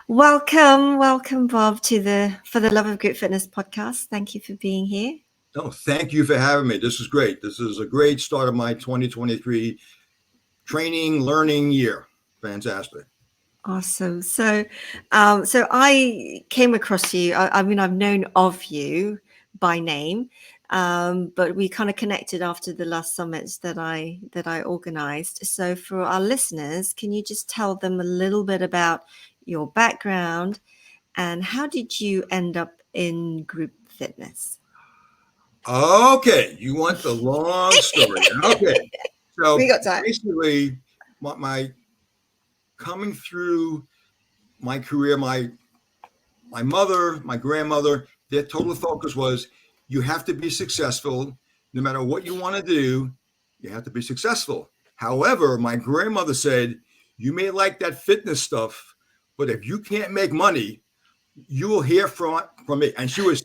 Welcome, Bob, to the For the Love of Group Fitness podcast. Thank you for being here. No, thank you for having me. This is great. This is a great start of my 2023 training, learning year. Fantastic. Awesome. So I came across you. I mean, I've known of you by name, but we kind of connected after the last summits that I organized. So for our listeners, can you just tell them a little bit about your background and how did you end up in group fitness? Okay, you want the long story. Okay, so We got time. basically, my coming through my career, my mother, my grandmother, their total focus was you have to be successful. No matter what you want to do, you have to be successful. However, my grandmother said, you may like that fitness stuff, but if you can't make money, you will hear from me. And she was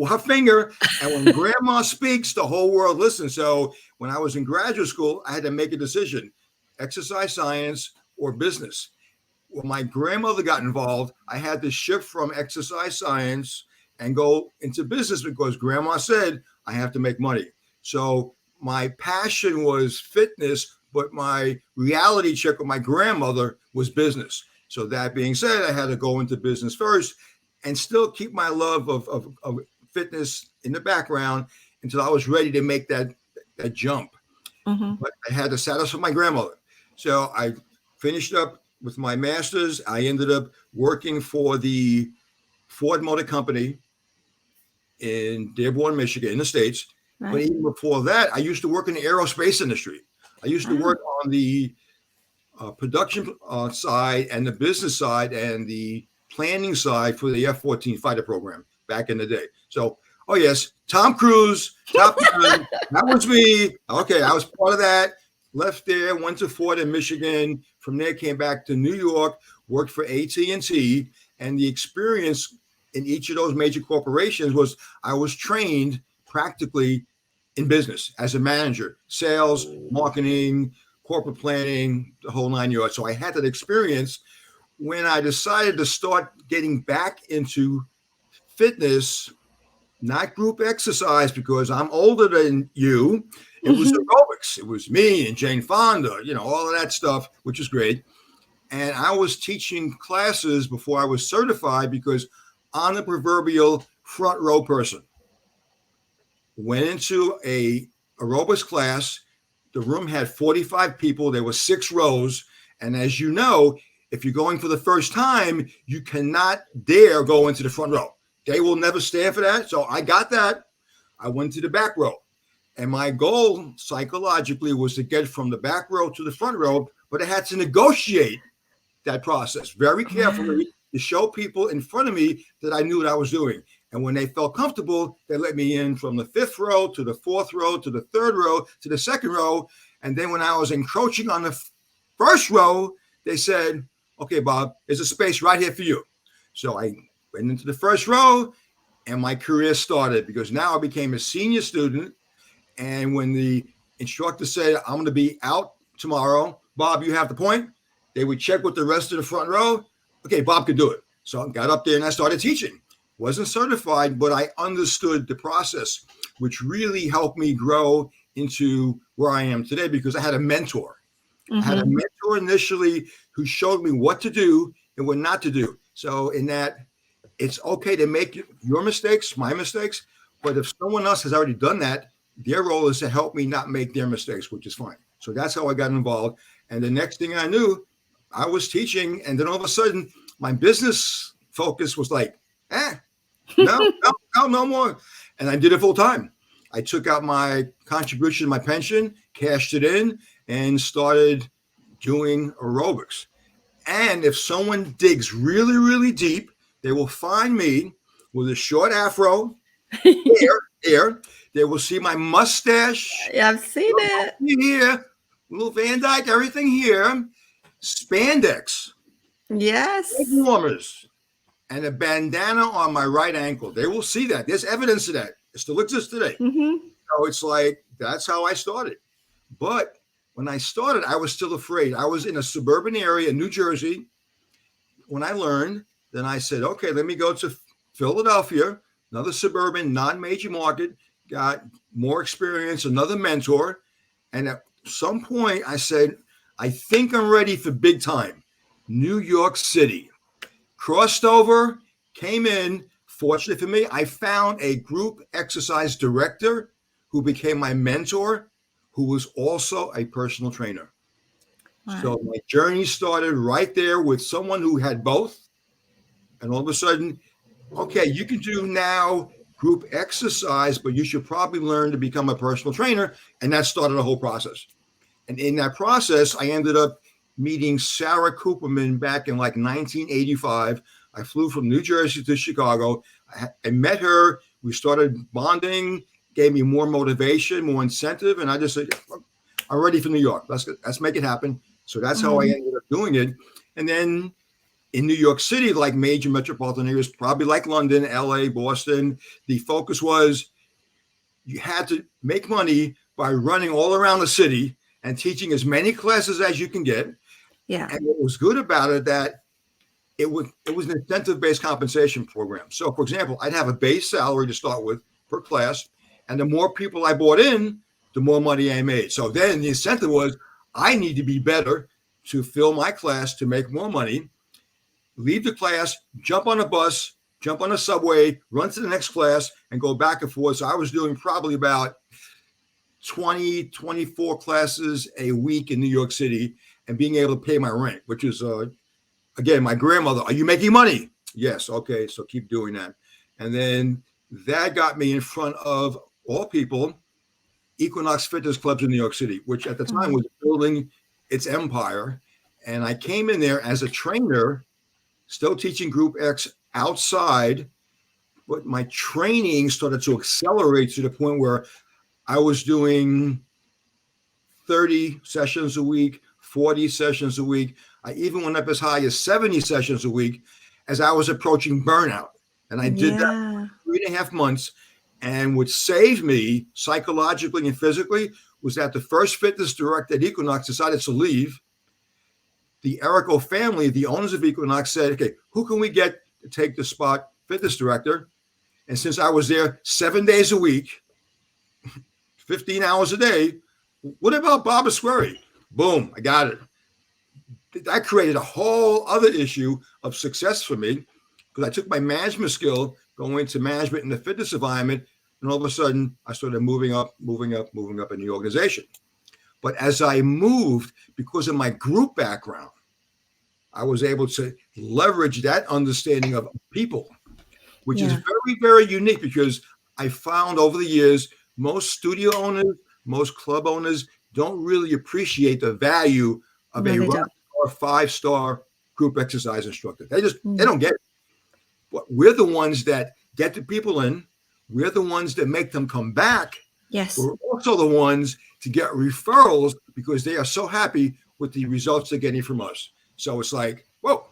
her finger. And when grandma speaks, the whole world listens. So when I was in graduate school, I had to make a decision, exercise science or business. When my grandmother got involved, I had to shift from exercise science and go into business because grandma said I have to make money. So my passion was fitness, but my reality check with my grandmother was business. So that being said, I had to go into business first and still keep my love of fitness in the background until I was ready to make that jump. Mm-hmm. But I had to satisfy my grandmother. So I finished up with my master's. I ended up working for the Ford Motor Company in Dearborn, Michigan, in the States. Right. But even before that, I used to work in the aerospace industry. I used to work on the production side and the business side and the planning side for the F-14 fighter program back in the day. So, oh yes, Tom Cruise, Top Gun, that was me. Okay, I was part of that. Left there, went to Ford in Michigan. From there, came back to New York, worked for AT&T. And the experience in each of those major corporations was I was trained practically in business as a manager, sales, marketing, corporate planning, the whole 9 yards. So I had that experience. When I decided to start getting back into fitness, not group exercise, because I'm older than you. It was aerobics. It was me and Jane Fonda, all of that stuff, which is great. And I was teaching classes before I was certified because I'm the proverbial front row person. Went into a aerobics class. The room had 45 people. There were 6 rows. And as you know, if you're going for the first time, you cannot dare go into the front row. They will never stand for that. So I got that. I went to the back row. And my goal psychologically was to get from the back row to the front row, but I had to negotiate that process very carefully to show people in front of me that I knew what I was doing. And when they felt comfortable, they let me in from the 5th row to the 4th row to the 3rd row to the 2nd row. And then when I was encroaching on the 1st row, they said, okay, Bob, there's a space right here for you. So I went into the 1st row and my career started because now I became a senior student. And when the instructor said, I'm going to be out tomorrow, Bob, you have the point. They would check with the rest of the front row. Okay, Bob could do it. So I got up there and I started teaching. Wasn't certified, but I understood the process, which really helped me grow into where I am today because I had a mentor. I had a mentor initially who showed me what to do and what not to do. So in that, it's okay to make your mistakes, my mistakes, but if someone else has already done that, their role is to help me not make their mistakes, which is fine. So that's how I got involved. And the next thing I knew, I was teaching. And then all of a sudden, my business focus was like, no more. And I did it full time. I took out my contribution, my pension, cashed it in, and started doing aerobics. And if someone digs really, really deep, they will find me with a short afro, hair. They will see my mustache. Yeah, I've seen it. Here, little Van Dyke, everything here. Spandex. Yes. Leg warmers. And a bandana on my right ankle. They will see that. There's evidence of that. It still exists today. So it's like, that's how I started. But when I started, I was still afraid. I was in a suburban area in New Jersey. when I learned, then I said, okay, let me go to Philadelphia, another suburban, non-major market, got more experience, another mentor. And at some point I said, I think I'm ready for big time. New York City. Crossed over, came in. Fortunately for me, I found a group exercise director who became my mentor, who was also a personal trainer. Wow. So my journey started right there with someone who had both. And all of a sudden, okay, you can do now group exercise, but you should probably learn to become a personal trainer. And that started a whole process. And in that process, I ended up meeting Sarah Cooperman back in like 1985. I flew from New Jersey to Chicago. I met her. We started bonding, gave me more motivation, more incentive. And I just said, I'm ready for New York. Let's make it happen. So that's how I ended up doing it. And then in New York City, like major metropolitan areas, probably like London, LA, Boston, the focus was you had to make money by running all around the city and teaching as many classes as you can get. Yeah. And what was good about it, that it was an incentive-based compensation program. So, for example, I'd have a base salary to start with per class, and the more people I brought in, the more money I made. So then the incentive was, I need to be better to fill my class to make more money, leave the class, jump on a bus, jump on a subway, run to the next class, and go back and forth. So I was doing probably about 20, 24 classes a week in New York City and being able to pay my rent, which is, again, my grandmother, are you making money? Yes. Okay. So keep doing that. And then that got me in front of all people, Equinox Fitness Clubs in New York City, which at the time was building its empire. And I came in there as a trainer, still teaching Group X outside, but my training started to accelerate to the point where I was doing 30 sessions a week, 40 sessions a week. I even went up as high as 70 sessions a week as I was approaching burnout. And I did that for 3.5 months. And what saved me psychologically and physically was that the first fitness director at Equinox decided to leave. The Erico family, the owners of Equinox, said, okay, who can we get to take the spot fitness director? And since I was there 7 days a week, 15 hours a day, what about Bob Esquerre? Boom, I got it. That created a whole other issue of success for me because I took my management skill going into management in the fitness environment, and all of a sudden I started moving up in the organization. But as I moved, because of my group background, I was able to leverage that understanding of people, which is very, very unique because I found over the years, most studio owners, most club owners don't really appreciate the value of a rock or 5-star group exercise instructor. They don't get it. But we're the ones that get the people in. We're the ones that make them come back. Yes. We're also the ones to get referrals because they are so happy with the results they're getting from us. So it's like, whoa,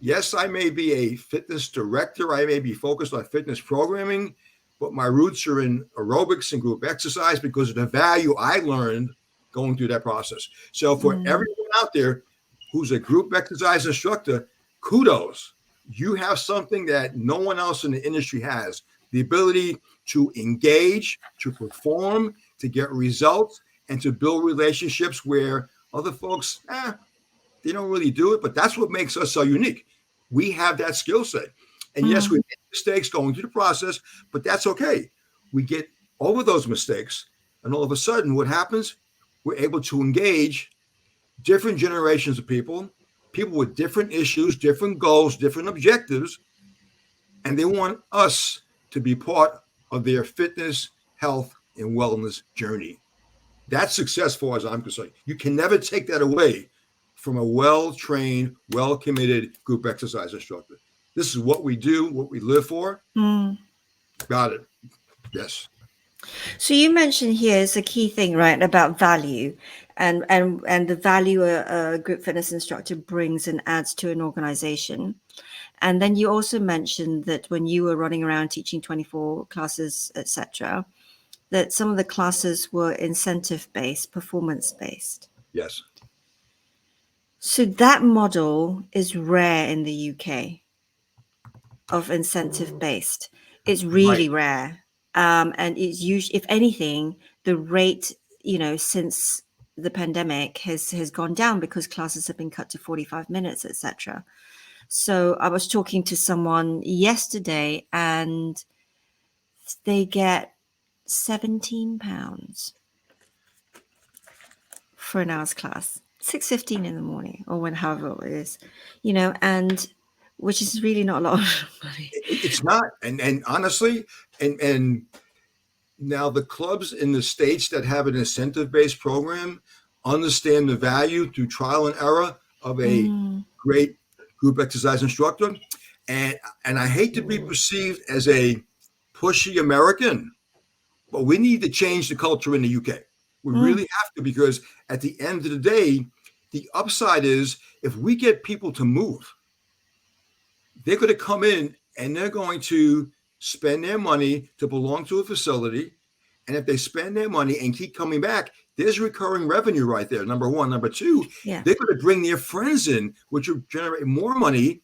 yes, I may be a fitness director. I may be focused on fitness programming, but my roots are in aerobics and group exercise because of the value I learned going through that process. So for everyone out there who's a group exercise instructor, kudos. You have something that no one else in the industry has, the ability to engage, to perform, to get results, and to build relationships where other folks, they don't really do it, but that's what makes us so unique. We have that skill set. And yes, we make mistakes going through the process, but that's okay. We get over those mistakes, and all of a sudden, what happens? We're able to engage different generations of people with different issues, different goals, different objectives, and they want us to be part of their fitness, health, and wellness journey. That's success as far as I'm concerned. You can never take that away from a well-trained, well-committed group exercise instructor. This is what we do, what we live for. Got it. Yes. So you mentioned here is a key thing, right, about value and the value a group fitness instructor brings and adds to an organization. And then you also mentioned that when you were running around teaching 24 classes, etc., that some of the classes were incentive-based, performance-based. Yes. So that model is rare in the UK of incentive based. It's Right. really rare. And it's usually, if anything, the rate, since the pandemic has gone down because classes have been cut to 45 minutes, etc. So I was talking to someone yesterday and they get £17 for an hour's class, 6:15 in the morning or however it is, and which is really not a lot of money. It's not. And honestly, and now the clubs in the states that have an incentive-based program understand the value through trial and error of a great group exercise instructor. And I hate to be perceived as a pushy American, but we need to change the culture in the UK. We really have to, because at the end of the day, the upside is if we get people to move, they're going to come in and they're going to spend their money to belong to a facility. And if they spend their money and keep coming back, there's recurring revenue right there. Number one. Number two, Yeah. they're going to bring their friends in, which will generate more money.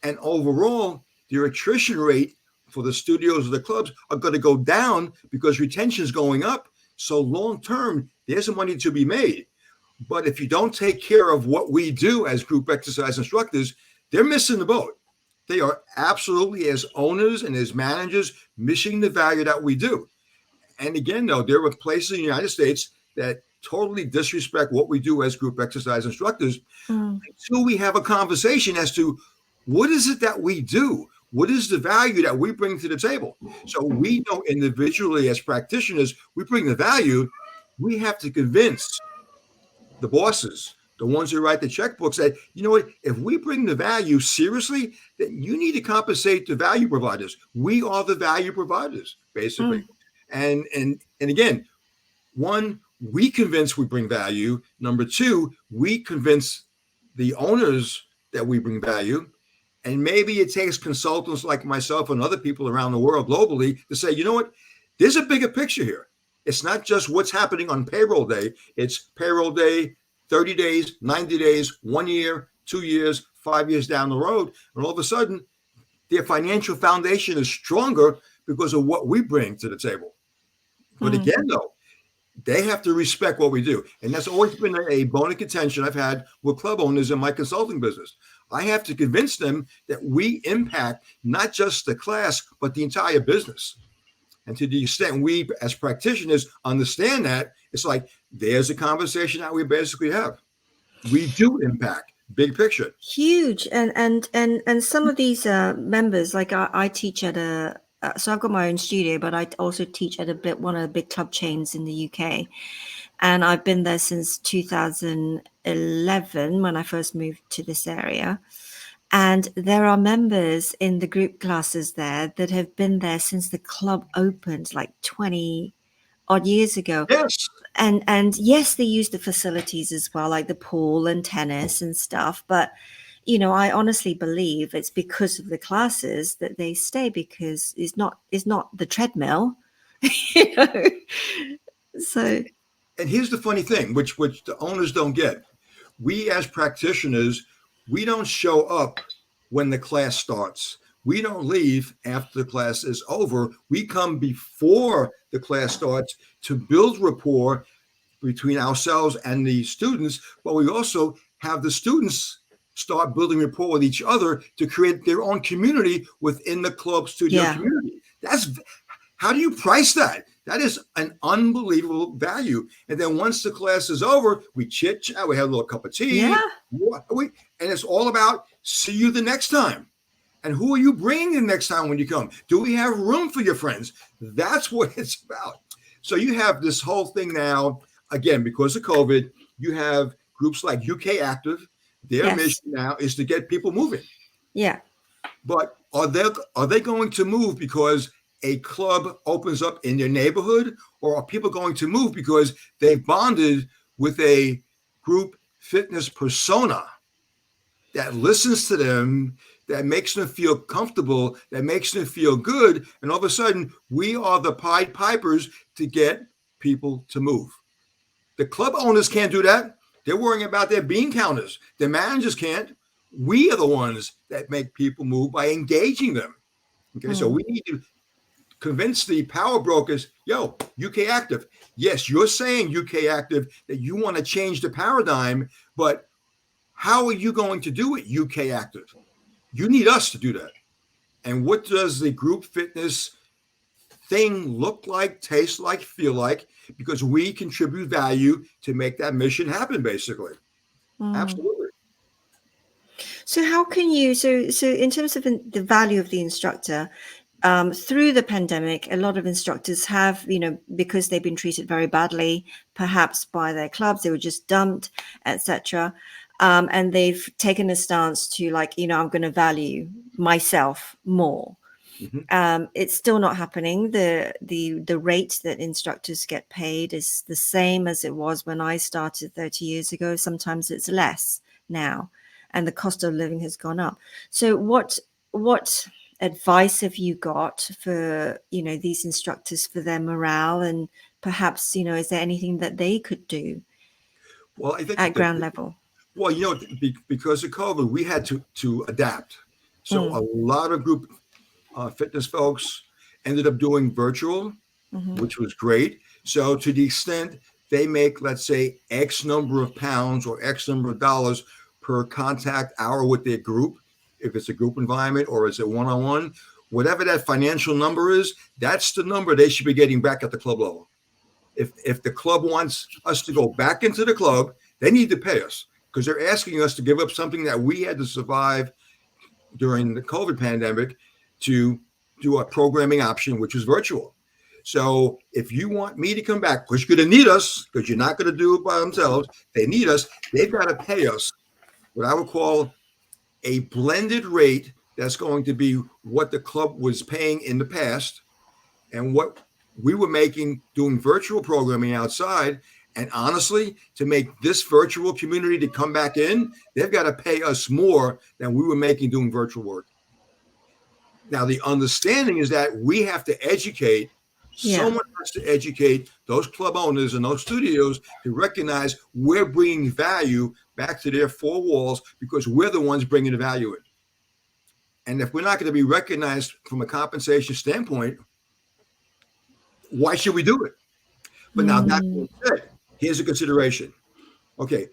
And overall, their attrition rate for the studios or the clubs are going to go down because retention is going up. So long term, there's some money to be made. But if you don't take care of what we do as group exercise instructors, they're missing the boat. They are absolutely, as owners and as managers, missing the value that we do. And again, though, there are places in the United States that totally disrespect what we do as group exercise instructors until we have a conversation as to what is it that we do? What is the value that we bring to the table? So we know individually as practitioners, we bring the value. We have to convince the bosses, the ones who write the checkbooks, that, you know what, if we bring the value seriously, then you need to compensate the value providers. We are the value providers, basically. And again, one, we convince we bring value. Number two, we convince the owners that we bring value. And maybe it takes consultants like myself and other people around the world globally to say, you know what, there's a bigger picture here. It's not just what's happening on payroll day. It's payroll day, 30 days, 90 days, 1 year, 2 years, 5 years down the road. And all of a sudden, their financial foundation is stronger because of what we bring to the table. But again, though, they have to respect what we do. And that's always been a bone of contention I've had with club owners in my consulting business. I have to convince them that we impact not just the class, but the entire business. And to the extent we, as practitioners, understand that, it's like there's a conversation that we basically have. We do impact, big picture. Huge. And some of these members, like I teach at so I've got my own studio, but I also teach at one of the big club chains in the UK. And I've been there since 2011 when I first moved to this area. And there are members in the group classes there that have been there since the club opened like 20 odd years ago. Yes. And yes, they use the facilities as well, like the pool and tennis and stuff. But, I honestly believe it's because of the classes that they stay, because it's not the treadmill, So. And here's the funny thing, which the owners don't get. We as practitioners, we don't show up when the class starts. We don't leave after the class is over. We come before the class starts to build rapport between ourselves and the students, but we also have the students start building rapport with each other to create their own community within the club studio community. How do you price that? That is an unbelievable value. And then once the class is over, we chit chat, we have a little cup of tea, and it's all about see you the next time. And who are you bringing the next time when you come? Do we have room for your friends? That's what it's about. So you have this whole thing now, again, because of COVID, you have groups like UK Active. Their mission now is to get people moving. Yeah. But are they going to move because a club opens up in their neighborhood, or are people going to move because they've bonded with a group fitness persona that listens to them, that makes them feel comfortable, that makes them feel good, and all of a sudden we are the Pied Pipers to get people to move? The club owners can't do that. They're worrying about their bean counters. The managers can't. We are the ones that make people move by engaging them. Okay, so we need to convince the power brokers, yo, UK Active. Yes, you're saying UK Active that you want to change the paradigm, but how are you going to do it, UK Active? You need us to do that. And what does the group fitness thing look like, taste like, feel like? Because we contribute value to make that mission happen, basically. Absolutely. So how can you, so in terms of the value of the instructor, through the pandemic, a lot of instructors have, because they've been treated very badly, perhaps by their clubs, they were just dumped, etc. And they've taken a stance to I'm going to value myself more. It's still not happening. The rate that instructors get paid is the same as it was when I started 30 years ago. Sometimes it's less now, and the cost of living has gone up. So what advice have you got for these instructors, for their morale, and perhaps is there anything that they could do I think at ground level? Well, because of COVID, we had to adapt. So a lot of group fitness folks ended up doing virtual, which was great. So to the extent they make, let's say, X number of pounds or X number of dollars per contact hour with their group, if it's a group environment or it's a one-on-one, whatever that financial number is, that's the number they should be getting back at the club level. If the club wants us to go back into the club, they need to pay us, because they're asking us to give up something that we had to survive during the COVID pandemic to do a programming option, which was virtual. So if you want me to come back, because you're going to need us, because you're not going to do it by themselves, they need us, they've got to pay us what I would call a blended rate that's going to be what the club was paying in the past and what we were making doing virtual programming outside. And honestly, to make this virtual community to come back in, they've got to pay us more than we were making doing virtual work. Now, the understanding is that we have to educate. Someone has to educate those club owners and those studios to recognize we're bringing value back to their four walls, because we're the ones bringing the value in. And if we're not going to be recognized from a compensation standpoint, why should we do it? But now that being said, here's a consideration. Okay,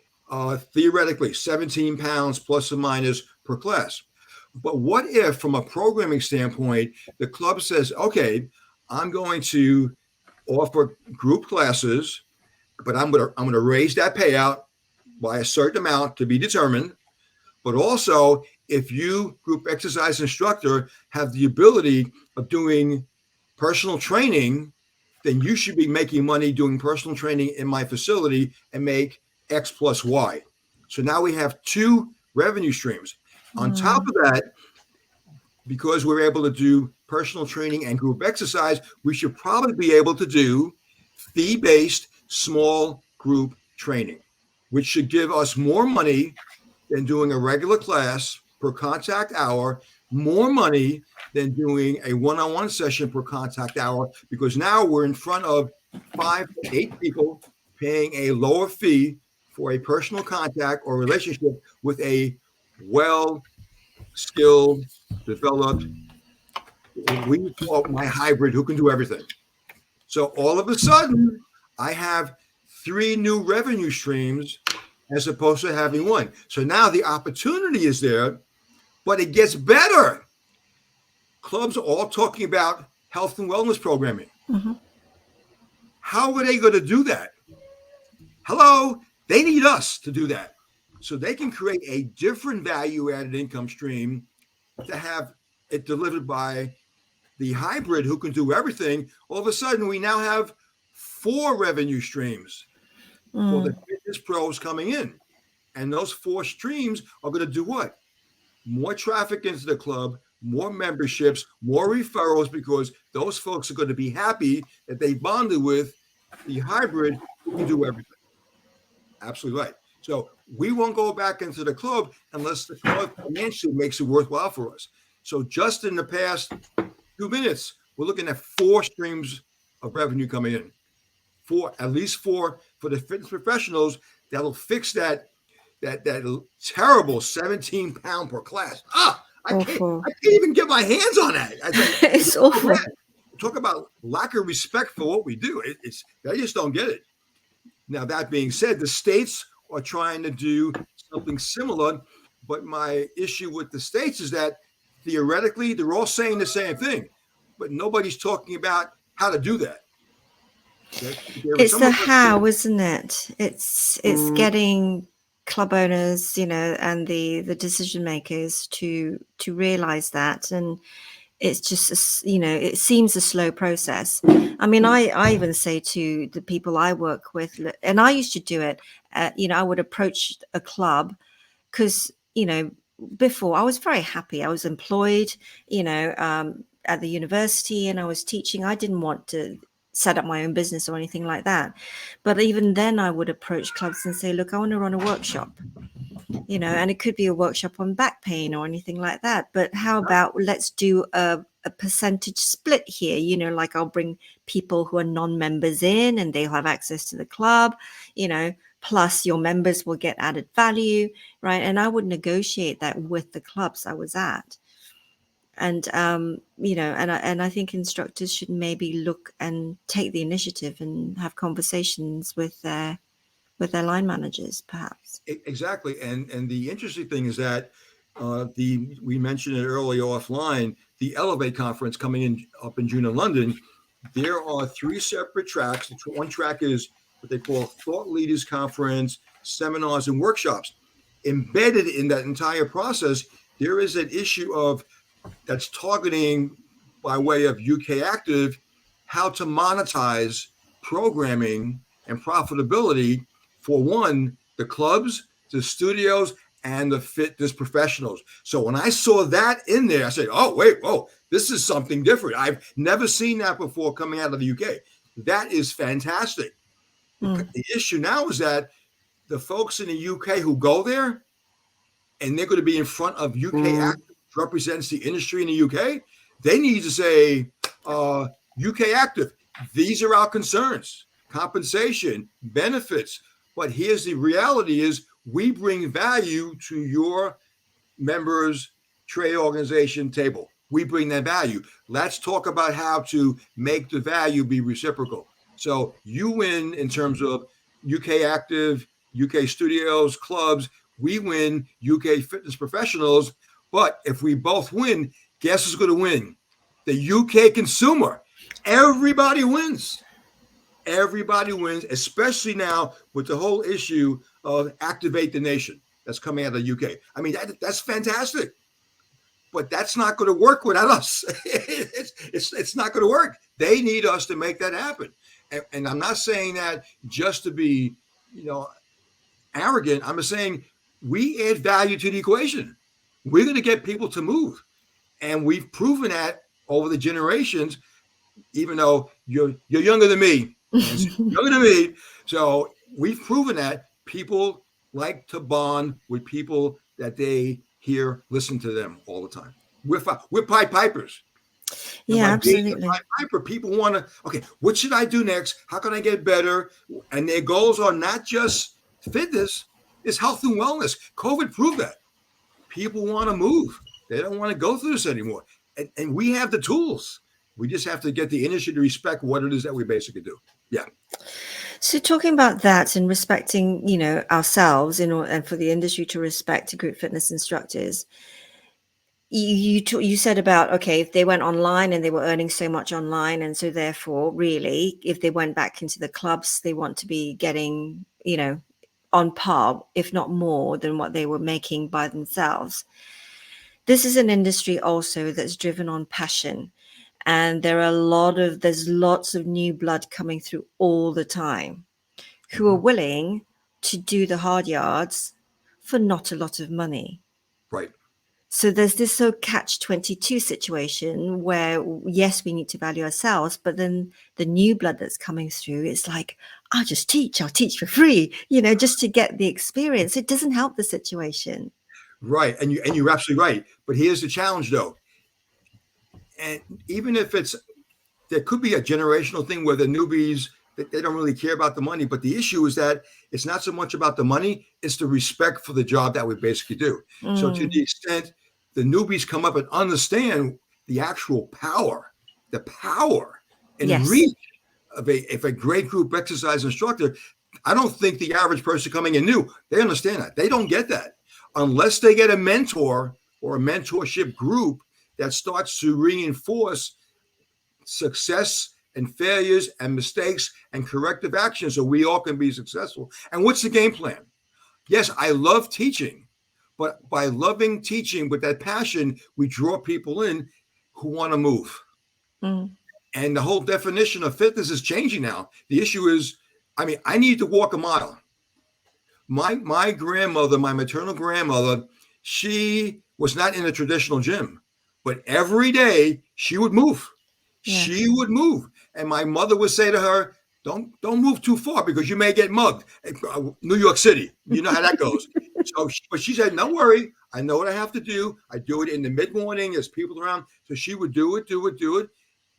theoretically, 17 pounds plus or minus per class. But what if, from a programming standpoint, the club says, okay, I'm going to offer group classes, but I'm going to raise that payout by a certain amount to be determined. But also, if you, group exercise instructor, have the ability of doing personal training, then you should be making money doing personal training in my facility and make X plus Y. So now we have two revenue streams. On top of that, because we're able to do personal training and group exercise, we should probably be able to do fee-based small group training, which should give us more money than doing a regular class per contact hour, more money than doing a one-on-one session per contact hour, because now we're in front of 5 to 8 people paying a lower fee for a personal contact or relationship with a well-skilled, developed, we call my hybrid who can do everything. So all of a sudden, I have 3 new revenue streams as opposed to having one. So now the opportunity is there, but it gets better. Clubs are all talking about health and wellness programming. How are they going to do that? Hello, they need us to do that. So they can create a different value-added income stream to have it delivered by the hybrid who can do everything. All of a sudden, we now have 4 revenue streams for the fitness pros coming in. And those 4 streams are going to do what? More traffic into the club, more memberships, more referrals, because those folks are going to be happy that they bonded with the hybrid who can do everything. Absolutely right. So we won't go back into the club unless the club financially makes it worthwhile for us. So just in the past 2 minutes, we're looking at 4 streams of revenue coming in. At least four for the fitness professionals that'll fix that terrible 17-pound per class. I can't Awful. even get my hands on that. It's It's so awful. bad. Talk about lack of respect for what we do. I just don't get it. Now, that being said, the states are trying to do something similar, but my issue with the states is that theoretically they're all saying the same thing, but nobody's talking about how to do that. It's the how, isn't it? It's getting club owners, and the decision makers to realize that, and it's just it seems a slow process. I mean, I even say to the people I work with, and I used to do it. I would approach a club because before I was very happy. I was employed, at the university, and I was teaching. I didn't want to set up my own business or anything like that. But even then, I would approach clubs and say, "Look, I want to run a workshop." And it could be a workshop on back pain or anything like that. But how about let's do a percentage split here? Like I'll bring people who are non-members in and they'll have access to the club, plus your members will get added value, right? And I would negotiate that with the clubs I was at. And and I think instructors should maybe look and take the initiative and have conversations with their line managers, perhaps. Exactly. And the interesting thing is that we mentioned it earlier offline, the Elevate conference coming up in June in London. There are 3 separate tracks. One track is what they call Thought Leaders Conference, seminars, and workshops. Embedded in that entire process, there is an issue that's targeting, by way of UK Active, how to monetize programming and profitability for the clubs, the studios, and the fitness professionals. So when I saw that in there, I said, oh, wait, this is something different. I've never seen that before coming out of the UK. That is fantastic. The issue now is that the folks in the UK who go there, and they're going to be in front of UK Active, which represents the industry in the UK, they need to say, UK Active, these are our concerns: compensation, benefits. But here's the reality is we bring value to your members' trade organization table. We bring that value. Let's talk about how to make the value be reciprocal. So you win in terms of UK Active, UK studios, clubs. We win UK fitness professionals. But if we both win, guess who's going to win? The UK consumer. Everybody wins. Everybody wins, especially now with the whole issue of Activate the Nation that's coming out of the UK. I mean, that's fantastic. But that's not going to work without us. It's not going to work. They need us to make that happen. And I'm not saying that just to be, arrogant. I'm saying we add value to the equation. We're going to get people to move. And we've proven that over the generations, even though you're younger than me. Younger than me. So we've proven that people like to bond with people that they hear, listen to them all the time. We're Pied Pipers. Yeah, absolutely. Pied Piper, people want to, okay, what should I do next? How can I get better? And their goals are not just fitness, it's health and wellness. COVID proved that. People want to move. They don't want to go through this anymore. And we have the tools. We just have to get the industry to respect what it is that we basically do. Yeah. So talking about that and respecting, ourselves and for the industry to respect group fitness instructors, you said about, okay, if they went online and they were earning so much online, and so therefore really if they went back into the clubs, they want to be getting, on par, if not more than what they were making by themselves. This is an industry also that's driven on passion. And there's lots of new blood coming through all the time who are willing to do the hard yards for not a lot of money. Right. So there's this catch-22 situation where, yes, we need to value ourselves, but then the new blood that's coming through, it's like, I'll teach for free, just to get the experience. It doesn't help the situation. Right. And you're absolutely right. But here's the challenge though. And even if there could be a generational thing where the newbies they don't really care about the money. But the issue is that it's not so much about the money, it's the respect for the job that we basically do. So to the extent the newbies come up and understand the actual power, the power and Yes. reach of a great group exercise instructor, I don't think the average person coming in new, they understand that. They don't get that unless they get a mentor or a mentorship group that starts to reinforce success and failures and mistakes and corrective actions so we all can be successful. And what's the game plan? Yes, I love teaching, but by loving teaching with that passion, we draw people in who want to move. And the whole definition of fitness is changing now. The issue is, I mean, I need to walk a mile. My grandmother, my maternal grandmother, she was not in a traditional gym, but every day she would move. Yeah. She would move. And my mother would say to her, don't move too far because you may get mugged. New York City, you know how that goes. But she said, don't worry. I know what I have to do. I do it in the mid-morning. There's people around. So she would do it.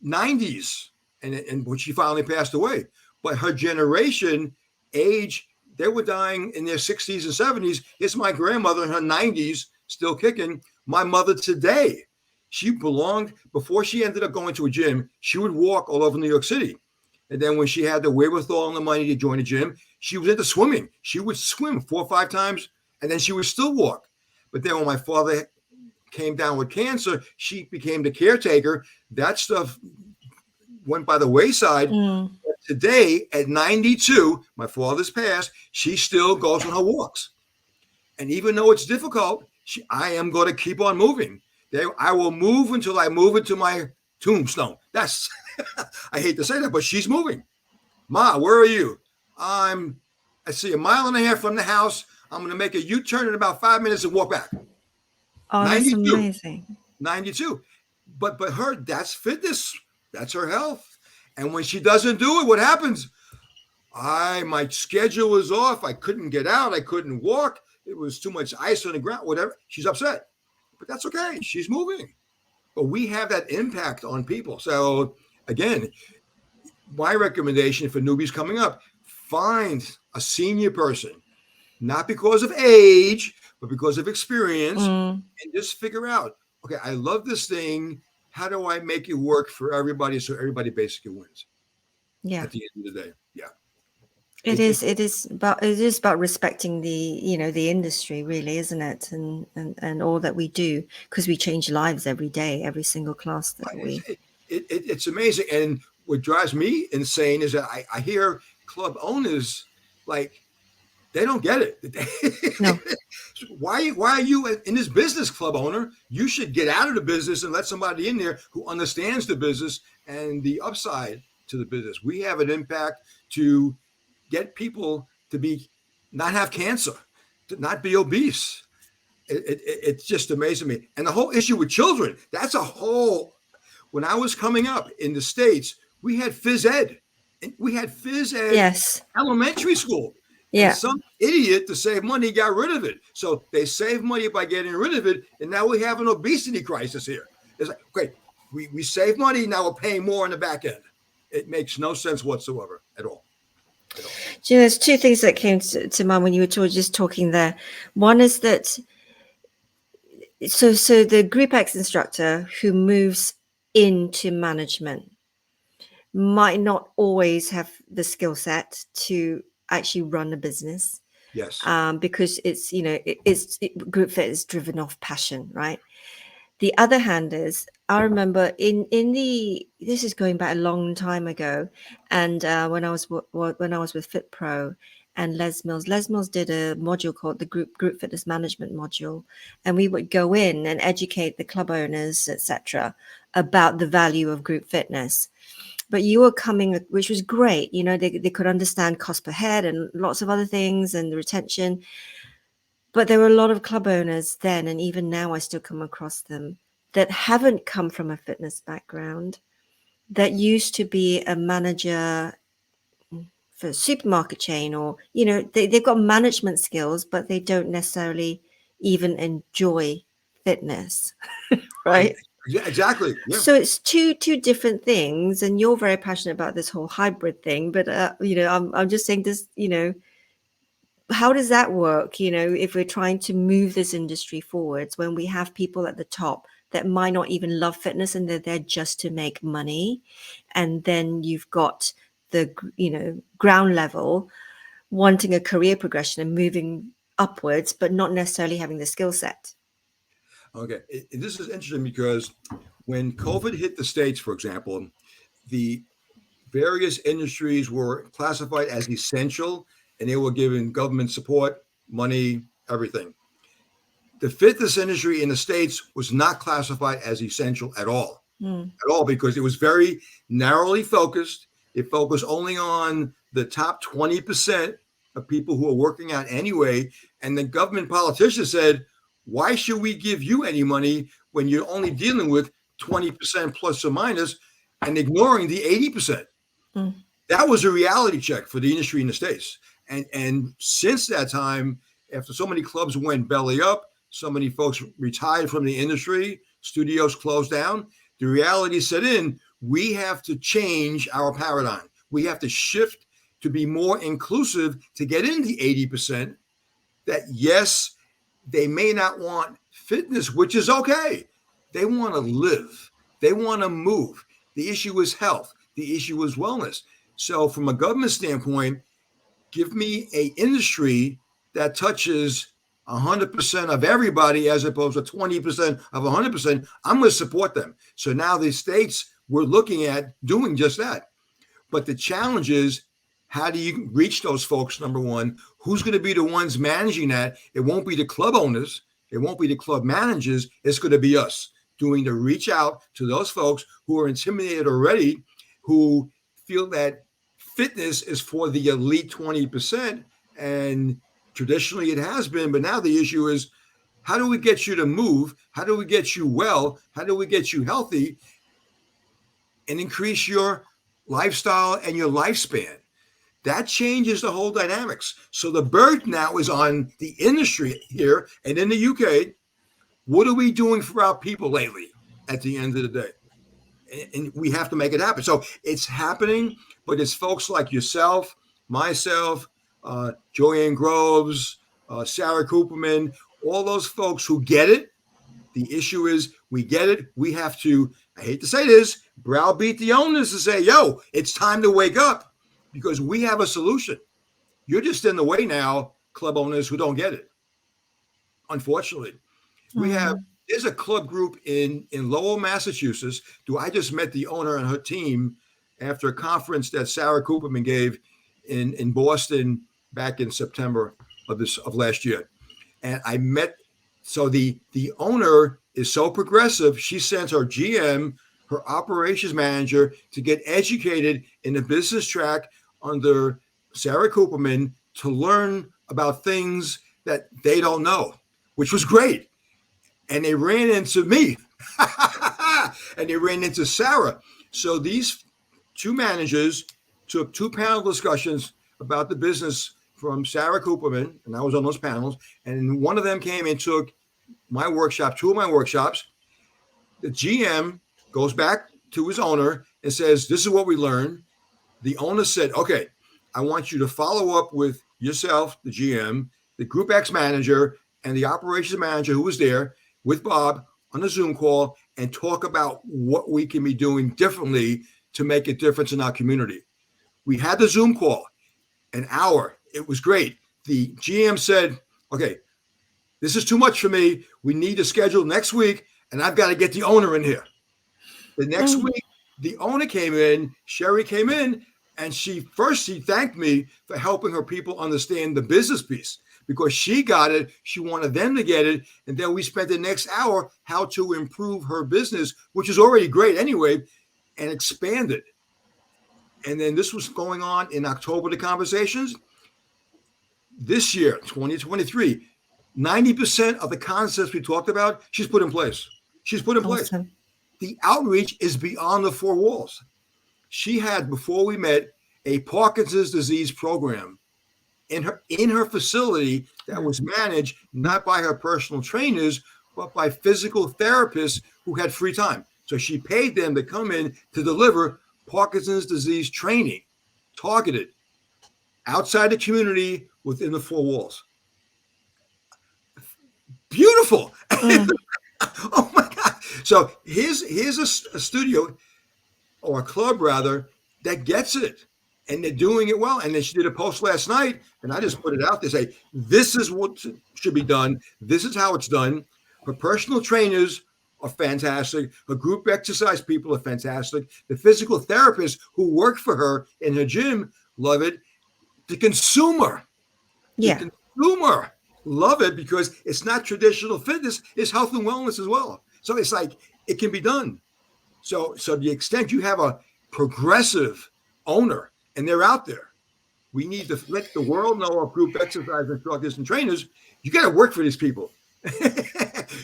90s. And when she finally passed away. But her generation, age, they were dying in their 60s and 70s. It's my grandmother in her 90s, still kicking. My mother today, she belonged, before she ended up going to a gym, she would walk all over New York City. And then when she had the wherewithal and the money to join a gym, she was into swimming. She would swim 4 or 5 times, and then she would still walk. But then when my father came down with cancer, she became the caretaker. That stuff went by the wayside. Today, at 92, my father's passed, she still goes on her walks. And even though it's difficult, I am going to keep on moving. I will move until I move into my tombstone. That's, I hate to say that, but she's moving. Ma, where are you? I see 1.5 miles from the house. I'm going to make a U-turn in about 5 minutes and walk back. Oh, 92. That's amazing. 92. But her, that's fitness. That's her health. And when she doesn't do it, what happens? My schedule was off. I couldn't get out. I couldn't walk. It was too much ice on the ground, whatever. She's upset. But that's okay. She's moving. But we have that impact on people. So again, my recommendation for newbies coming up, find a senior person, not because of age, but because of experience, and just figure out, okay, I love this thing. How do I make it work for everybody so everybody basically wins? Yeah. At the end of the day. Yeah. It is about respecting the industry, really, isn't it? And all that we do, because we change lives every day, every single class that we. It's amazing. And what drives me insane is that I hear club owners, like, they don't get it. No. Why are you in this business, club owner? You should get out of the business and let somebody in there who understands the business and the upside to the business. We have an impact to get people to not have cancer, to not be obese. It's just amazing to me. And the whole issue with children, that's a whole, when I was coming up in the States, we had phys ed. Yes. Elementary school. Yeah. And some idiot, to save money, got rid of it. So they save money by getting rid of it. And now we have an obesity crisis here. It's like, okay, we save money. Now we're paying more on the back end. It makes no sense whatsoever at all. There's 2 things that came to mind when you were just talking there. One is that, so the Group X instructor who moves into management might not always have the skill set to actually run a business. Yes. Because it's, group fit is driven off passion, right? The other hand is, I remember this is going back a long time ago, and when I was with FitPro and Les Mills did a module called the Group Fitness Management module, and we would go in and educate the club owners, etc., about the value of group fitness. But you were coming, which was great. They could understand cost per head and lots of other things and the retention. But there were a lot of club owners then, and even now I still come across them, that haven't come from a fitness background, that used to be a manager for a supermarket chain, or, they've got management skills, but they don't necessarily even enjoy fitness, right? Yeah, exactly. Yeah. So it's two different things, and you're very passionate about this whole hybrid thing. But I'm just saying this. How does that work? If we're trying to move this industry forwards, when we have people at the top that might not even love fitness and they're there just to make money, and then you've got the ground level wanting a career progression and moving upwards, but not necessarily having the skill set. Okay. This is interesting because when COVID hit the States, for example, the various industries were classified as essential and they were given government support, money, everything. The fitness industry in the States was not classified as essential at all. At all, because it was very narrowly focused. It focused only on the top 20% of people who are working out anyway. And the government politicians said, why should we give you any money when you're only dealing with 20% plus or minus and ignoring the 80%? That was a reality check for the industry in the States. And since that time, after so many clubs went belly up, so many folks retired from the industry, studios closed down, the reality set in. We have to change our paradigm. We have to shift to be more inclusive to get in the 80%. That, yes, they may not want fitness, which is okay. They want to live. They want to move. The issue is health. The issue is wellness. So from a government standpoint, give me an industry that touches 100% of everybody as opposed to 20% of 100%. I'm going to support them. So now the states we're looking at doing just that. But the challenge is, how do you reach those folks? Number one, who's going to be the ones managing that? It won't be the club owners. It won't be the club managers. It's going to be us doing the reach out to those folks who are intimidated already, who feel that fitness is for the elite 20%. And traditionally it has been, but now the issue is, how do we get you to move? How do we get you well? How do we get you healthy and increase your lifestyle and your lifespan? That changes the whole dynamics. So the burden now is on the industry here and in the UK. What are we doing for our people lately at the end of the day? And we have to make it happen. So it's happening, but it's folks like yourself, myself, Joanne Groves, Sarah Cooperman, all those folks who get it. The issue is we get it. We have to, I hate to say this, browbeat the owners to say, yo, it's time to wake up because we have a solution. You're just in the way now, club owners who don't get it. Unfortunately, there's a club group in Lowell, Massachusetts. I just met the owner and her team after a conference that Sarah Cooperman gave in Boston back in September of last year. And I met, so the owner is so progressive, she sends her GM, her operations manager, to get educated in the business track under Sarah Cooperman to learn about things that they don't know, which was great. And they ran into me and they ran into Sarah. So these two managers took 2 panel discussions about the business from Sarah Cooperman, and I was on those panels. And one of them came and took my workshop, 2 of my workshops. The GM goes back to his owner and says, this is what we learned. The owner said, okay, I want you to follow up with yourself, the GM, the Group X manager, and the operations manager who was there with Bob on a Zoom call and talk about what we can be doing differently to make a difference in our community. We had the Zoom call, an hour. It was great. The GM said, okay, this is too much for me. We need to schedule next week, and I've got to get the owner in here. The next week, the owner came in, Sherry came in, and she thanked me for helping her people understand the business piece. Because she got it, she wanted them to get it, and then we spent the next hour how to improve her business, which is already great anyway, and expand it. And then this was going on in October, the conversations. This year, 2023, 90% of the concepts we talked about, she's put in place. She's put in place. The outreach is beyond the 4 walls. She had, before we met, a Parkinson's disease program in her facility that was managed not by her personal trainers, but by physical therapists who had free time. So she paid them to come in to deliver Parkinson's disease training, targeted outside the community within the four walls. Beautiful. Oh my God. So here's a studio, or a club rather, that gets it. And they're doing it well. And then she did a post last night, and I just put it out there, say, this is what should be done. This is how it's done. Her personal trainers are fantastic. Her group exercise people are fantastic. The physical therapists who work for her in her gym love it. The consumer love it, because it's not traditional fitness, it's health and wellness as well. So it's like, it can be done. So the extent you have a progressive owner and they're out there, we need to let the world know, our group exercise instructors and trainers, you got to work for these people.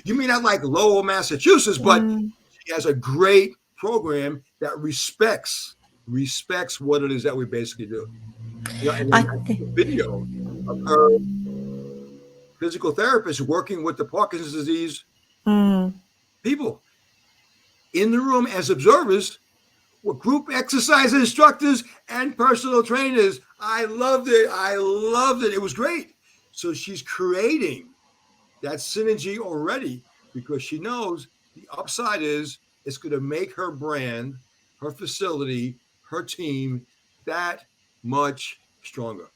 You may not like Lowell, Massachusetts, but she has a great program that respects what it is that we basically do. You know, and I think the video of her physical therapist working with the Parkinson's disease people in the room as observers with group exercise instructors and personal trainers. I loved it. It was great. So she's creating that synergy already, because she knows the upside is it's going to make her brand, her facility, her team that much stronger.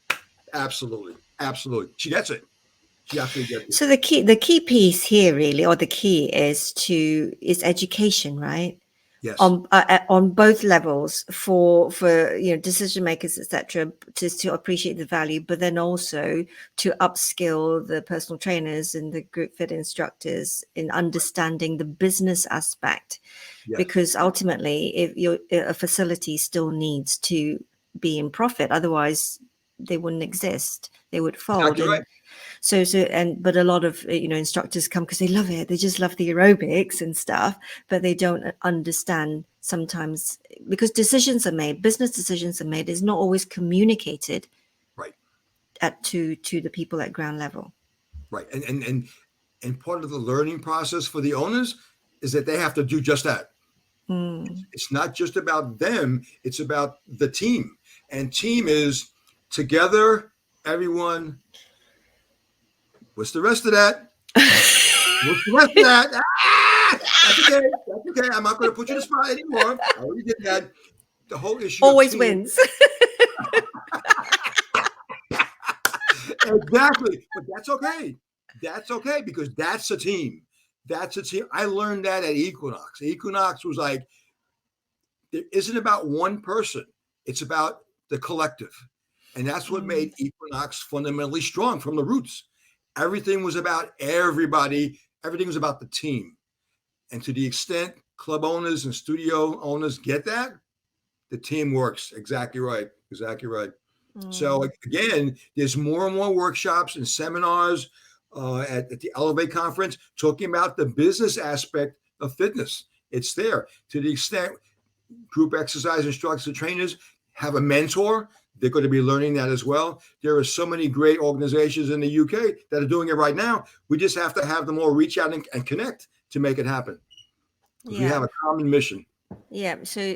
Absolutely. She gets it. She absolutely gets it. So the key piece here, really, or the key is education, right? Yes. On both levels for decision makers, etc., to appreciate the value, but then also to upskill the personal trainers and the group fit instructors in understanding the business aspect. Yes. Because ultimately, if a facility still needs to be in profit, otherwise they wouldn't exist. They would fold. Exactly right. But a lot of instructors come because they love it. They just love the aerobics and stuff, but they don't understand sometimes, because decisions are made, business decisions are made. It's not always communicated right to the people at ground level. Right, and part of the learning process for the owners is that they have to do just that. It's not just about them; it's about the team, and team is together. Everyone. What's the rest of that? That's okay. I'm not going to put you in the spot anymore. I already did that. The whole issue always wins. Exactly. But that's okay. That's okay, because that's a team. I learned that at Equinox. Equinox was like, it isn't about one person. It's about the collective. And that's what made Equinox fundamentally strong from the roots. Everything was about everybody. Everything was about the team. And to the extent club owners and studio owners get that, the team works. Exactly right. So again, there's more and more workshops and seminars at the Elevate conference talking about the business aspect of fitness. It's there. To the extent group exercise instructors and trainers have a mentor, they're going to be learning that as well. There are so many great organizations in the UK that are doing it right now. We just have to have them all reach out and connect to make it happen. We have a common mission. Yeah. So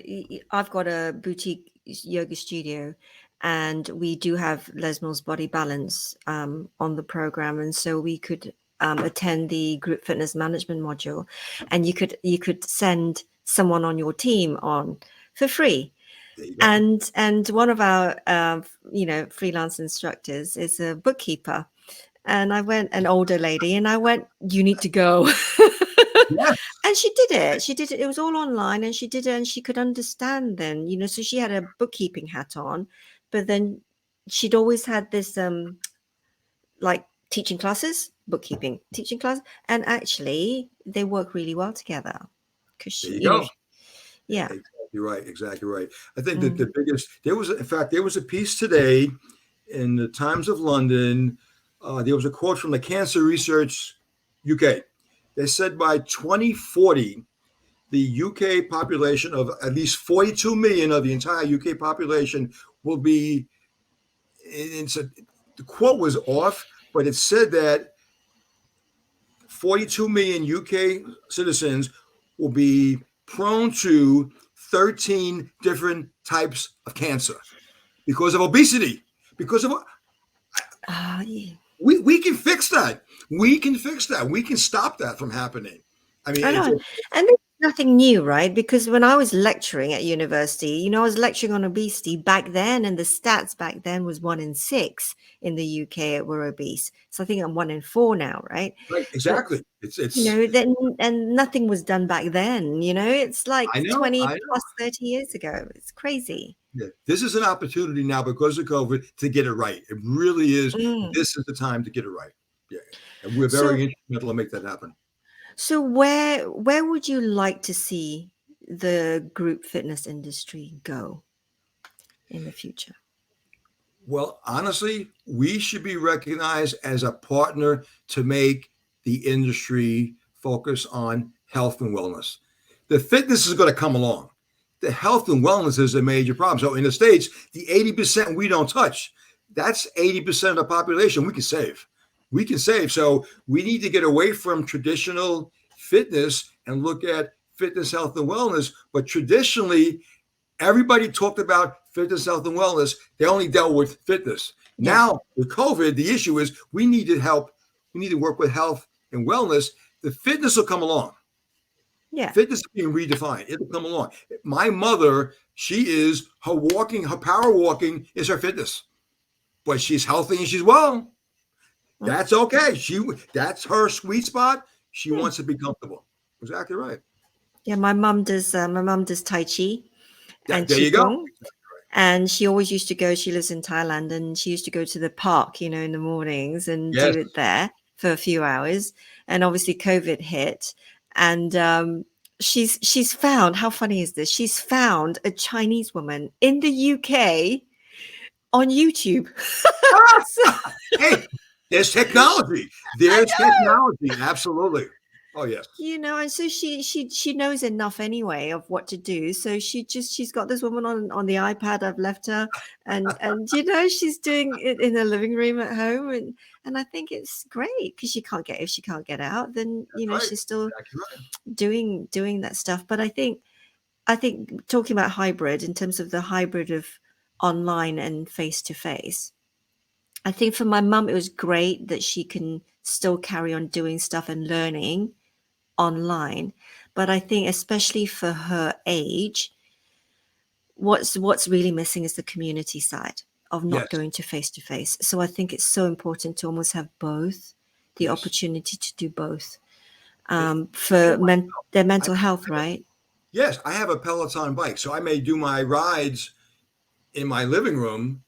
I've got a boutique yoga studio, and we do have Les Mills Body Balance on the program. And so we could attend the group fitness management module, and you could send someone on your team on for free. And one of our freelance instructors is a bookkeeper, and I went, an older lady, and I went, you need to go. Yes. And she did it. It was all online, and she did it, and she could understand then, so she had a bookkeeping hat on, but then she'd always had this like teaching classes, bookkeeping, teaching class, and actually they work really well together. Because yeah. Exactly right. I think that the biggest, there was a piece today in the Times of London. There was a quote from the Cancer Research UK. They said by 2040, the UK population of at least 42 million of the entire UK population will be, the quote was off, but it said that 42 million UK citizens will be prone to 13 different types of cancer because of obesity. Because of Yeah. we can fix that. We can fix that. We can stop that from happening. I mean, I know. And it's nothing new, right? Because when I was lecturing at university, I was lecturing on obesity back then, and the stats back then was 1 in 6 in the UK were obese. So I think I'm 1 in 4 now, right? right, But exactly. It's. then and nothing was done back then. It's like I know. 20 I know. plus 30 years ago. It's crazy. Yeah. This is an opportunity now because of COVID to get it right. It really is. Mm. This is the time to get it right. Yeah, and we're So very instrumental to make that happen. so where would you like to see the group fitness industry go in the future? Well, honestly, we should be recognized as a partner to make the industry focus on health and wellness. The fitness is going to come along. The health and wellness is a major problem. So in the States, the 80% we don't touch, that's 80% of the population we can save. We can save. So we need to get away from traditional fitness and look at fitness, health, and wellness. But traditionally, everybody talked about fitness, health, and wellness. They only dealt with fitness. Yeah. Now, with COVID, the issue is we need to help. We need to work with health and wellness. The fitness will come along. Yeah. Fitness is being redefined. It'll come along. My mother, her power walking is her fitness. But she's healthy and she's well. That's okay. That's her sweet spot. She wants to be comfortable. Exactly right. Yeah, my mum does Tai Chi and There you go. Qigong. And she always used to go, she lives in Thailand, and she used to go to the park, in the mornings and Yes. do it there for a few hours. And obviously COVID hit. And she's found, how funny is this? She's found a Chinese woman in the UK on YouTube. So, Hey, there's technology. There's technology. Absolutely. Oh yes. and so she knows enough anyway of what to do. So she's got this woman on the iPad I've left her, and she's doing it in her living room at home, and I think it's great because if she can't get out, then Right. she's still Exactly right. doing that stuff. But I think talking about hybrid in terms of the hybrid of online and face to face, I think for my mum it was great that she can still carry on doing stuff and learning online. But I think especially for her age, what's really missing is the community side of not Yes. going to face. So I think it's so important to almost have both, the opportunity to do both, for their mental health, right? Yes, I have a Peloton bike, so I may do my rides in my living room,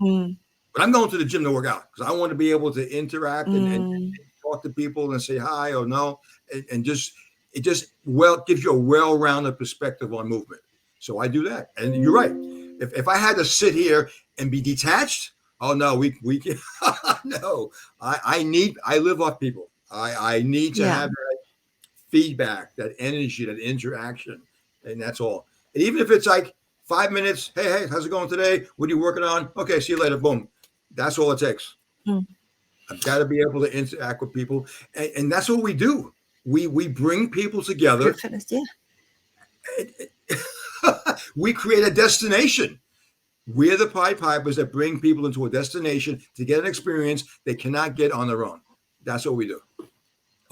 but I'm going to the gym to work out because I want to be able to interact and talk to people and say hi or no, and just it just gives you a well-rounded perspective on movement. So I do that, and you're right. If I had to sit here and be detached, oh no, we can no. I live off people. I need to have that feedback, that energy, that interaction, and that's all. And even if it's like 5 minutes, hey, how's it going today? What are you working on? Okay, see you later. Boom. That's all it takes. I've got to be able to interact with people, and that's what we do. We bring people together. Group fitness, yeah. We create a destination. We're the Pied Pipers that bring people into a destination to get an experience they cannot get on their own. That's what we do,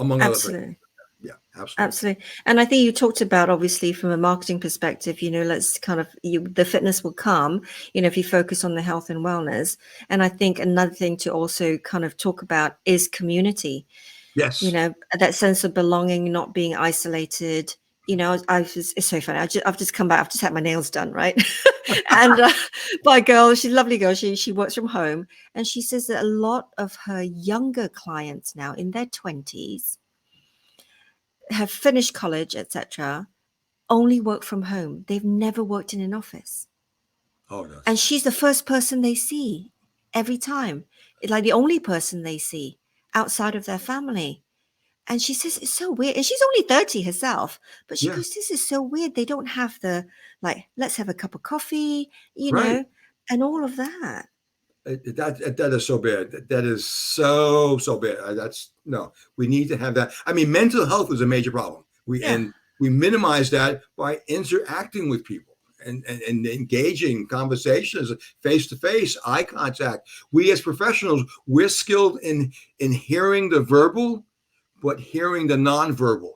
among other things. Yeah, absolutely. And I think you talked about, obviously, from a marketing perspective, let's kind of the fitness will come, if you focus on the health and wellness. And I think another thing to also kind of talk about is community. Yes. That sense of belonging, not being isolated. It's so funny. I've just come back. I've just had my nails done, right? And by a girl, she's a lovely girl. She works from home, and she says that a lot of her younger clients now, in their 20s, have finished college, etc., only work from home. They've never worked in an office. Oh, no. And she's the first person they see every time. It's like the only person they see outside of their family. And she says it's so weird. And she's only 30 herself, but she goes, this is so weird. They don't have the, let's have a cup of coffee, and all of that. That is so bad. That is so bad. That's no. We need to have that. I mean, mental health is a major problem. We minimize that by interacting with people and engaging conversations face to face, eye contact. We as professionals, we're skilled in hearing the verbal, but hearing the nonverbal.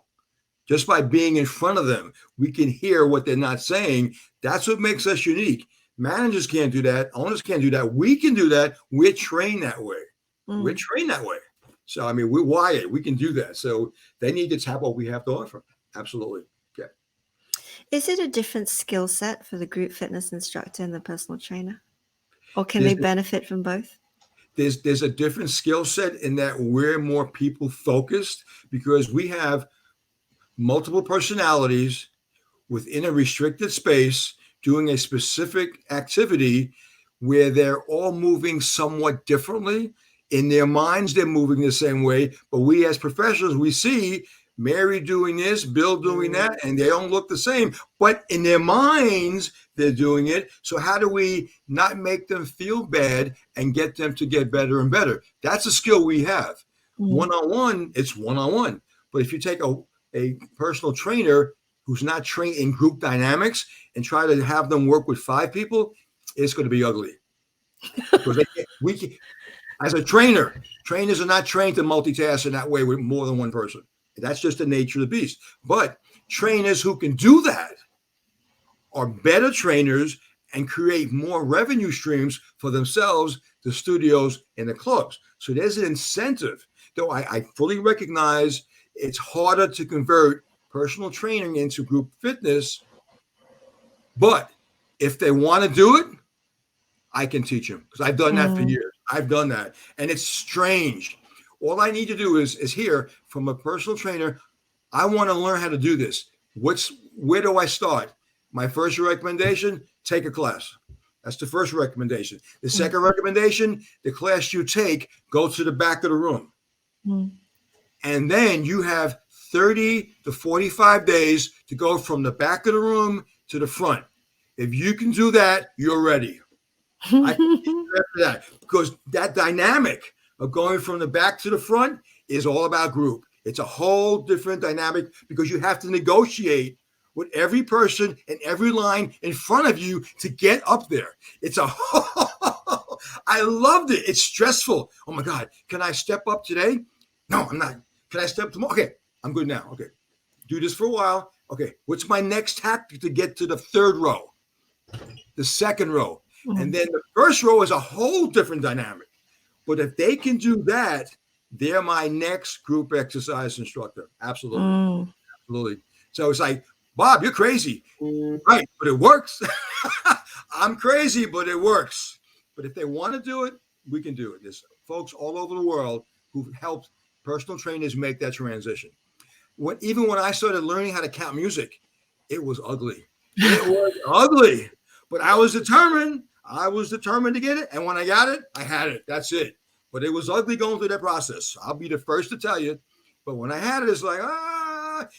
Just by being in front of them, we can hear what they're not saying. That's what makes us unique. Managers can't do that. Owners can't do that. We can do that. We're trained that way. We're trained that way. So, I mean, we're wired. We can do that. So they need to tap what we have to offer. Absolutely. Yeah. Is it a different skill set for the group fitness instructor and the personal trainer? Or can they benefit from both? There's a different skill set in that we're more people focused because we have multiple personalities within a restricted space doing a specific activity where they're all moving somewhat differently. In their minds, they're moving the same way, but we as professionals, we see Mary doing this, Bill doing that, and they don't look the same, but in their minds, they're doing it. So how do we not make them feel bad and get them to get better and better? That's a skill we have. One-on-one, it's one-on-one. But if you take a personal trainer who's not trained in group dynamics and try to have them work with 5 people, it's going to be ugly. Because as a trainer, trainers are not trained to multitask in that way with more than one person. That's just the nature of the beast. But trainers who can do that are better trainers and create more revenue streams for themselves, the studios, and the clubs. So there's an incentive, though I fully recognize it's harder to convert personal training into group fitness. But if they want to do it, I can teach them because I've done that for years. I've done that. And it's strange. All I need to do is hear from a personal trainer, I want to learn how to do this. Where do I start? My first recommendation, take a class. That's the first recommendation. The second recommendation, the class you take, go to the back of the room. And then you have 30 to 45 days to go from the back of the room to the front. If you can do that, you're ready. I can do that because that dynamic of going from the back to the front is all about group. It's a whole different dynamic because you have to negotiate with every person and every line in front of you to get up there. I loved it. It's stressful. Oh my God, can I step up today? No, I'm not. Can I step tomorrow? Okay, I'm good now. Okay, do this for a while. Okay, what's my next tactic to get to the third row, the second row? And then the first row is a whole different dynamic. But if they can do that, they're my next group exercise instructor. Absolutely. Absolutely. So it's like, Bob, you're crazy. Right, but it works. I'm crazy, but it works. But if they want to do it, we can do it. There's folks all over the world who've helped personal trainers make that transition. Even when I started learning how to count music, it was ugly. It was ugly. But I was determined. To get it. And when I got it, I had it. That's it. But it was ugly going through that process. I'll be the first to tell you. But when I had it, it's like,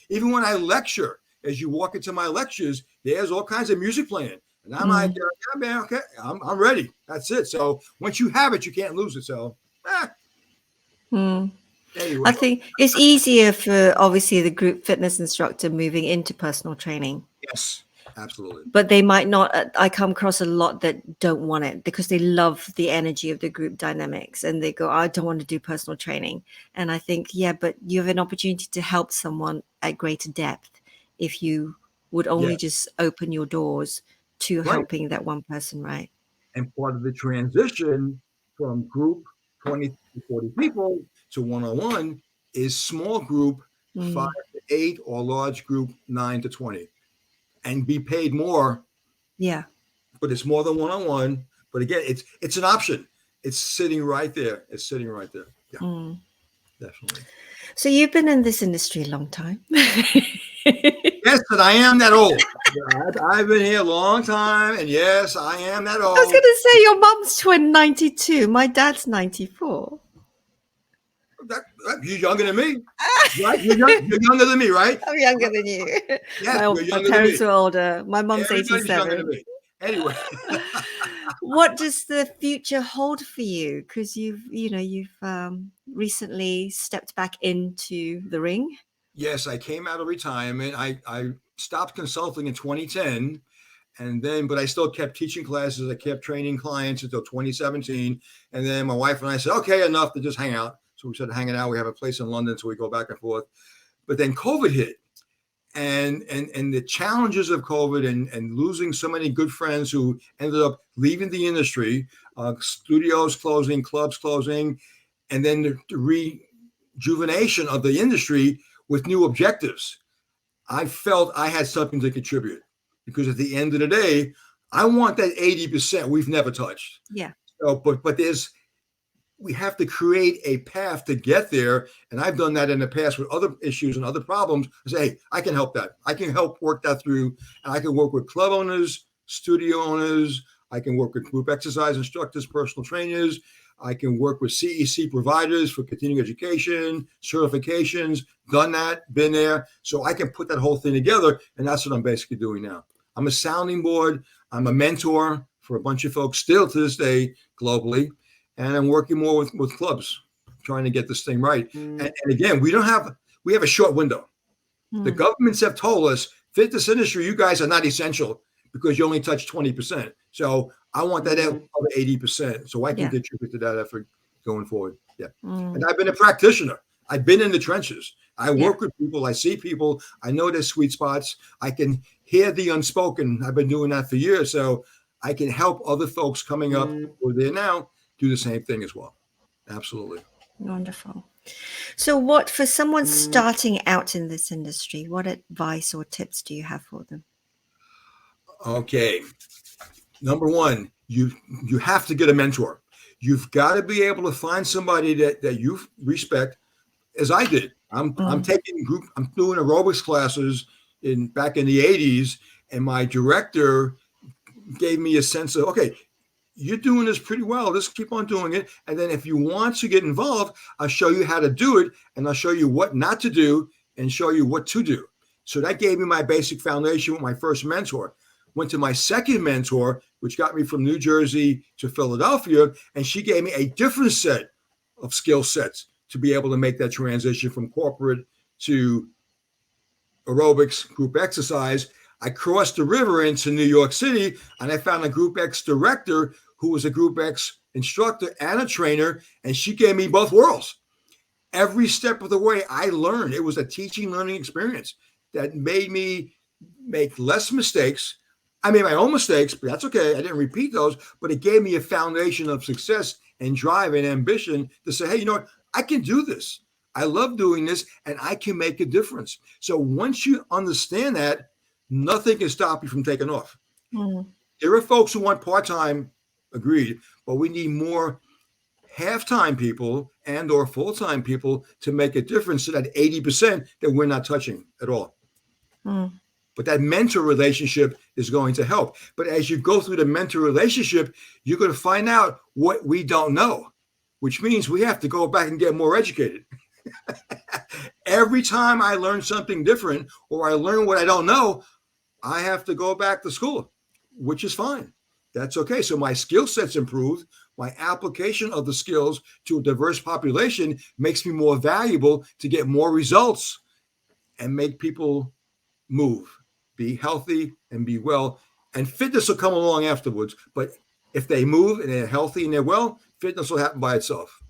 even when I lecture, as you walk into my lectures, there's all kinds of music playing. And I'm like, yeah, man, okay, I'm ready. That's it. So once you have it, you can't lose it. So, anyway. I think it's easier for, obviously, the group fitness instructor moving into personal training. Yes. Absolutely. But they might not. I come across a lot that don't want it because they love the energy of the group dynamics and they go, I don't want to do personal training. And I think, yeah, but you have an opportunity to help someone at greater depth if you would only just open your doors to helping that one person, right? And part of the transition from group 20 to 40 people to one-on-one is small group 5 to 8 or large group 9 to 20. And be paid more. Yeah. But it's more than one-on-one. But again, it's an option. It's sitting right there. Yeah. Definitely. So you've been in this industry a long time. Yes, but I am that old. I've been here a long time. And yes, I am that old. I was going to say your mom's 92. My dad's 94. You're younger than me, right? You're younger than me, right? I'm younger than you. Yeah, my parents were older. My mom's Everybody's 87. younger than me. Anyway. what does the future hold for you? Because you've recently stepped back into the ring. Yes, I came out of retirement. I stopped consulting in 2010. But I still kept teaching classes. I kept training clients until 2017. And then my wife and I said, okay, enough to just hang out. So we started hanging out. We have a place in London, so we go back and forth. But then COVID hit. And the challenges of COVID and losing so many good friends who ended up leaving the industry, studios closing, clubs closing, and then the rejuvenation of the industry with new objectives. I felt I had something to contribute. Because at the end of the day, I want that 80% we've never touched. Yeah. So, but we have to create a path to get there. And I've done that in the past with other issues and other problems. I say, hey, I can help that. I can help work that through. And I can work with club owners, studio owners. I can work with group exercise instructors, personal trainers. I can work with CEC providers for continuing education, certifications, done that, been there. So I can put that whole thing together. And that's what I'm basically doing now. I'm a sounding board. I'm a mentor for a bunch of folks still to this day globally. And I'm working more with clubs, trying to get this thing right. And again, we have a short window. The governments have told us, fitness industry, you guys are not essential because you only touch 20%. So I want that other 80%. So I can contribute to that effort going forward. Yeah. And I've been a practitioner. I've been in the trenches. I work with people. I see people. I know their sweet spots. I can hear the unspoken. I've been doing that for years. So I can help other folks coming up who are there now do the same thing as well. Absolutely. Wonderful. So what, for someone starting out in this industry, what advice or tips do you have for them? Okay. Number one, you have to get a mentor. You've got to be able to find somebody that you respect, as I did. I'm doing aerobics classes back in the 80s, and my director gave me a sense of, okay, you're doing this pretty well. Just keep on doing it. And then if you want to get involved, I'll show you how to do it, and I'll show you what not to do and show you what to do. So that gave me my basic foundation with my first mentor. Went to my second mentor, which got me from New Jersey to Philadelphia, and she gave me a different set of skill sets to be able to make that transition from corporate to aerobics, group exercise. I crossed the river into New York City, and I found a Group X director who was a Group X instructor and a trainer, and she gave me both worlds. Every step of the way, I learned. It was a teaching, learning experience that made me make less mistakes. I made my own mistakes, but that's okay. I didn't repeat those, but it gave me a foundation of success and drive and ambition to say, hey, you know what? I can do this. I love doing this, and I can make a difference. So once you understand that, nothing can stop you from taking off. There are folks who want part-time, agreed, but we need more half-time people and or full-time people to make a difference to that 80% that we're not touching at all. But that mentor relationship is going to help. But as you go through the mentor relationship, you're going to find out what we don't know, which means we have to go back and get more educated. Every time I learn something different or I learn what I don't know, I have to go back to school, which is fine. That's okay. So my skill set's improved. My application of the skills to a diverse population makes me more valuable to get more results and make people move, be healthy and be well. And fitness will come along afterwards. But if they move and they're healthy and they're well, fitness will happen by itself.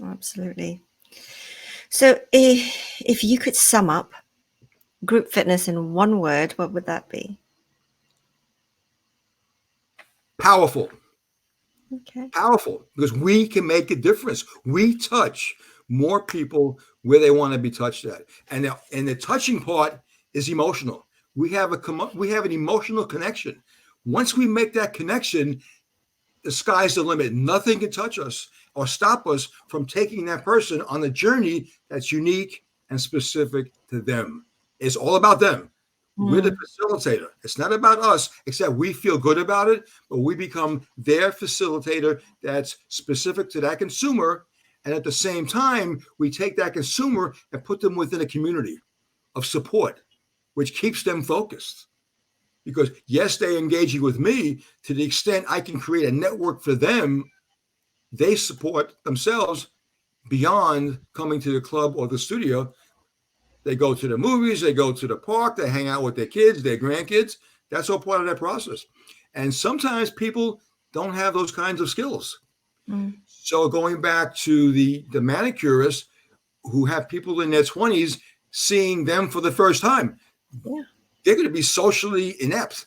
Absolutely. So if you could sum up group fitness in one word, what would that be? Powerful. Okay. Powerful, because we can make a difference. We touch more people where they want to be touched at. And the touching part is emotional. We have an emotional connection. Once we make that connection, the sky's the limit. Nothing can touch us or stop us from taking that person on a journey that's unique and specific to them. It's all about them. We're the facilitator. It's not about us, except we feel good about it, but we become their facilitator that's specific to that consumer. And at the same time, we take that consumer and put them within a community of support, which keeps them focused. because yes, they're engaging with me to the extent I can create a network for them. They support themselves beyond coming to the club or the studio. They go to the movies, they go to the park, they hang out with their kids, their grandkids. That's all part of that process. And sometimes people don't have those kinds of skills. So going back to the manicurists who have people in their 20s, seeing them for the first time, they're going to be socially inept.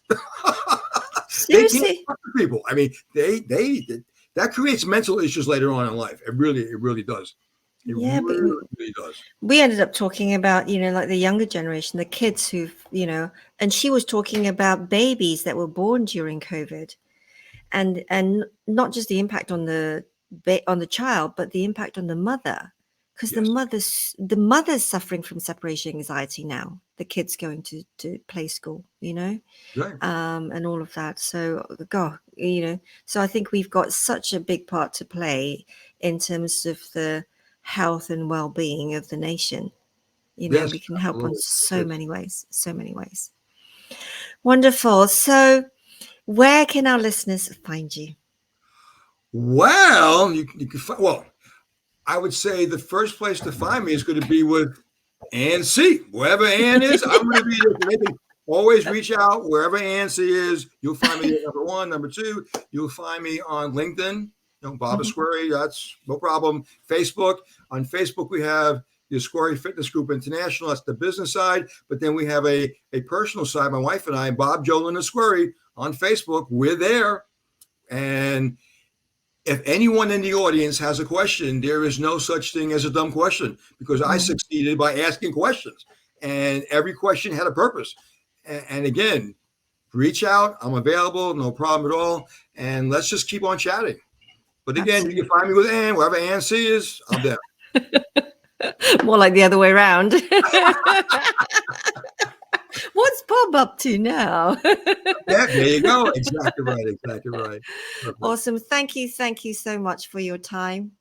They can't talk to people. I mean, they that creates mental issues later on in life. It really does. It really does. We ended up talking about, like the younger generation, the kids who've, and she was talking about babies that were born during COVID, and not just the impact on the child, but the impact on the mother, because the mother's suffering from separation anxiety now. The kids going to play school, Right. And all of that. So, so I think we've got such a big part to play in terms of the health and well-being of the nation. Yes, we can help on absolutely. so many ways. Wonderful. So where can our listeners find you? Well, you can find, I would say the first place to find me is going to be with Ann C. Wherever Ann is, I'm going to be there. They can always reach out wherever Ann C is. You'll find me there, number one. Number two, you'll find me on LinkedIn. Bob Esquerre, that's no problem. Facebook. On Facebook, we have the Esquerre Fitness Group International. That's the business side. But then we have a personal side. My wife and I, Bob, Jolyn Esquerre, on Facebook. We're there. And if anyone in the audience has a question, there is no such thing as a dumb question, because I succeeded by asking questions, and every question had a purpose. And again, reach out. I'm available. No problem at all. And let's just keep on chatting. But again, you can find me with Ann. Wherever Ann C is, I'm there. More like the other way around. What's Bob up to now? Yeah, there you go. Exactly right. Perfect. Awesome. Thank you so much for your time.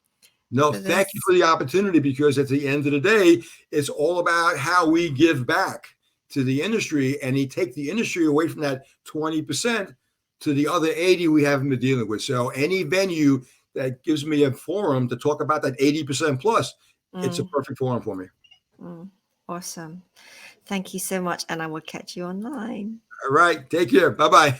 No, thank you for the opportunity, because at the end of the day, it's all about how we give back to the industry, and you take the industry away from that 20% to the other 80 we haven't been dealing with. So any venue that gives me a forum to talk about that 80% plus, it's a perfect forum for me. Awesome. Thank you so much. And I will catch you online. All right. Take care. Bye-bye.